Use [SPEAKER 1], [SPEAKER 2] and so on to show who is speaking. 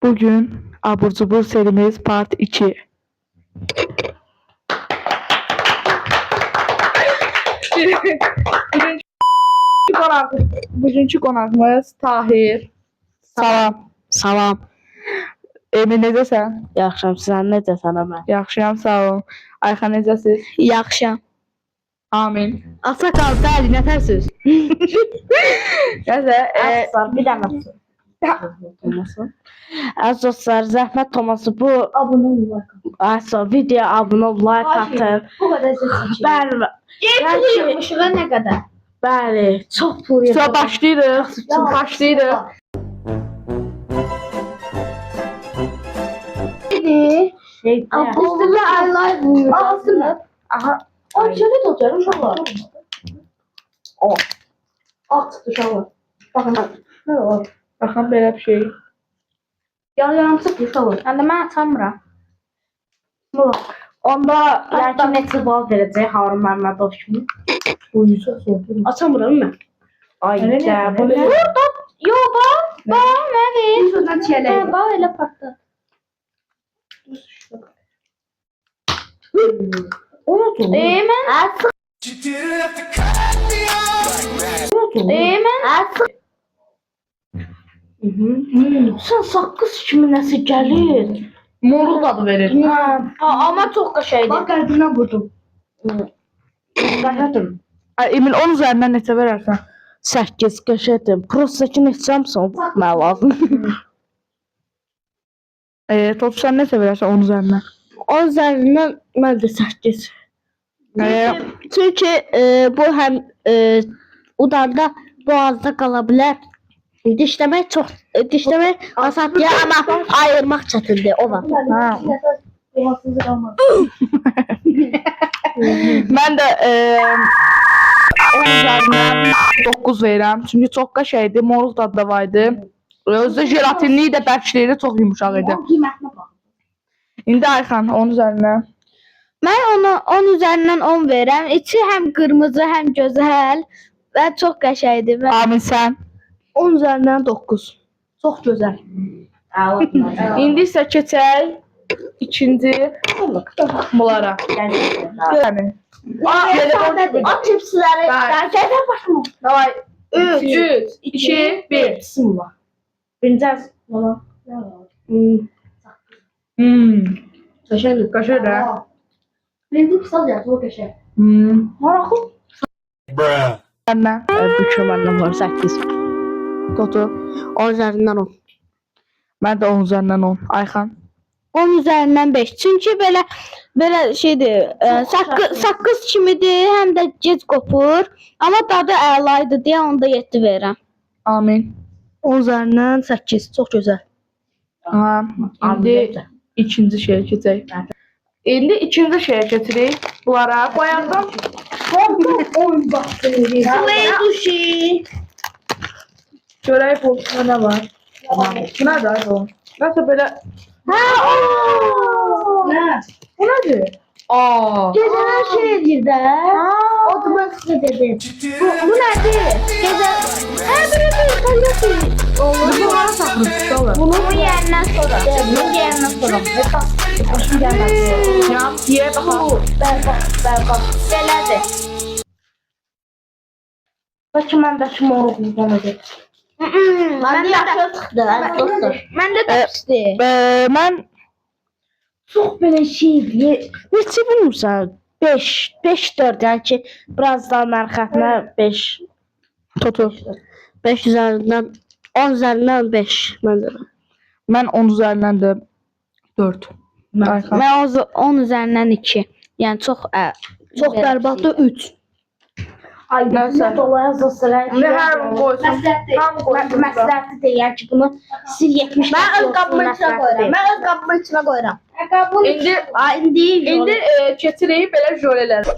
[SPEAKER 1] Bugün abur cubur serimiz part 2. Bugünkü qonağımız Tahir. Salam.
[SPEAKER 2] Salam.
[SPEAKER 1] Emin necəsən?
[SPEAKER 2] Yaxşıyam, sən necəsən Ömər?
[SPEAKER 1] Yaxşıyam, sağ olun. Ayxan necəsiz?
[SPEAKER 2] Yaxşıyam.
[SPEAKER 1] Amin.
[SPEAKER 2] Asa qaldı, əli nətərsiz?
[SPEAKER 1] Nəsə,
[SPEAKER 2] Bir dənə tutun. Az dostlar, zəhmət olmasa bu
[SPEAKER 3] Abone olun.
[SPEAKER 2] video abunə ol, like atın.
[SPEAKER 3] Bu kadar ses
[SPEAKER 2] Bəli,
[SPEAKER 3] Yapmışığa ne kadar?
[SPEAKER 2] bəli, çox pul
[SPEAKER 1] sonra başlayırıq. Başlayırıq.
[SPEAKER 2] Şey,
[SPEAKER 3] Üstüne aylar buyur. Aslında.
[SPEAKER 1] Aha,
[SPEAKER 3] Ay şöyle tutuyorum şalvar.
[SPEAKER 1] o.
[SPEAKER 3] At tuttu şalvar. Bakın. Ne var?
[SPEAKER 1] Baxın belə bir şey.
[SPEAKER 3] Yarım sıkı şalvar. Ben de ben atamıram. Bu.
[SPEAKER 2] onda yəqin neçə bal verəcək Harun Məmmədov kimi.
[SPEAKER 1] Uyusa sordur.
[SPEAKER 2] Açamıram mən. Ay,
[SPEAKER 1] Öyle
[SPEAKER 2] də,
[SPEAKER 1] mi?
[SPEAKER 2] bu ne?
[SPEAKER 3] Yo bak. Bak ne ver? Bir sözden çiğneyin. Bak öyle patladı.
[SPEAKER 1] O nasıl?
[SPEAKER 3] Ben.
[SPEAKER 2] Sən saqqız kimi nəsə gəlir.
[SPEAKER 1] Morul adı verir.
[SPEAKER 3] Ama çok şeydi. Bak kalbine vurdum.
[SPEAKER 2] Qəşədim.
[SPEAKER 1] Ay, Emin 10 üzərindən neçə verərsən?
[SPEAKER 2] 8 qəşədim. Prostaki neçəmsən? Mən lazım.
[SPEAKER 1] Totu sən neçə verərsən 10 üzərindən?
[SPEAKER 2] 10 üzərindən mən də 8. Çünki bu həm udanda boğazda qala bilər. Dişləmək çox dişləmək asandır amma ayırmaq çətindir. O var.
[SPEAKER 1] Ha.
[SPEAKER 3] Rahatsızlık almaz.
[SPEAKER 1] Mən də 10 üzərindən 9 verirəm. Çünki çox qəşəngdir, morul dadı da var idi. Özü də jelatinli də bərkliyi də çox yumuşaq idi.
[SPEAKER 3] Qiymətine bak.
[SPEAKER 1] İndi Ayxan 10 üzərindən.
[SPEAKER 2] Mən ona 10 üzərindən 10 verirəm. İçi həm qırmızı, həm gözəl və çox qəşəngdir.
[SPEAKER 1] Amin sən.
[SPEAKER 2] 10 üzərindən 9.
[SPEAKER 3] Çok güzel.
[SPEAKER 1] İndi isə keçək ikinci bunlara. Yəni.
[SPEAKER 2] At cipsləri.
[SPEAKER 1] Bəli.
[SPEAKER 2] Gəlir başıma.
[SPEAKER 1] Davay. 3, 2, 1.
[SPEAKER 2] Bismillah. Birinci
[SPEAKER 1] Qəşəngdir, qəşəngdir.
[SPEAKER 3] Benim kısa ya, çok köşe.
[SPEAKER 1] Maraqlı.
[SPEAKER 4] Bruh.
[SPEAKER 1] Səndən.
[SPEAKER 2] Bükü məndən var 8.
[SPEAKER 1] Totu.
[SPEAKER 2] 10 üzərindən 10.
[SPEAKER 1] Mən də 10 üzərindən 10. Ayxan.
[SPEAKER 2] 10 üzərindən 5. Çünki belə şeydir, saqqız kimidir, həm də gec qopur. Amma dadı əla idi deyə onda 7 verirəm.
[SPEAKER 1] Amin.
[SPEAKER 2] 10 üzərindən 8. Çox gözəl.
[SPEAKER 1] Aha. İndi ikinci şeyə keçək. İndi ikinci şeyə keçirik. Bunlara qoyardım.
[SPEAKER 3] Oyun baktığını
[SPEAKER 2] Slay sushi.
[SPEAKER 1] Görək bulsuna nə var. Bu nədir o? Nəsə belə.
[SPEAKER 3] Ne?
[SPEAKER 1] Bu nədir? Aa.
[SPEAKER 2] Gecələr şey edir də. O da mən sizə dedim. Bu nədir? Gecə. Bir kalyosi.
[SPEAKER 1] Bu hara saxlayır?
[SPEAKER 2] Bunu yeyəndən sonra. Bunu yeyəndən sonra. Başım gəlmədi.
[SPEAKER 1] Ya, ye bakalım.
[SPEAKER 2] Bərbad. Belədir. Bəlkə məndəki moruqluqdan edir. Məndə yaxşı çıxdı, dostlar. Məndə də pisdir.
[SPEAKER 1] Mən
[SPEAKER 2] Çox belə şeydir. Neçə bilmirsən? 5-4 yəni ki, biraz daha mərxətinə 5.
[SPEAKER 1] Totu.
[SPEAKER 2] 5 üzərindən 10 üzərindən 5 məndə.
[SPEAKER 1] Mən 10 üzərindən də 4. Ayxan.
[SPEAKER 2] Mən 10 üzərindən 2. Yəni çox bərbadda 3. Ay,
[SPEAKER 1] Nəsə.
[SPEAKER 2] dolaya dostlar.
[SPEAKER 1] Ne hər qoysun. Tam qoysun.
[SPEAKER 2] Məsləhəti deyək ki, bunu sil 70.
[SPEAKER 3] Ben öz kabımın içine koyuram. Ben öz kabımın içine koyuram.
[SPEAKER 1] İndi
[SPEAKER 2] indi
[SPEAKER 1] keçirik belə jölelər.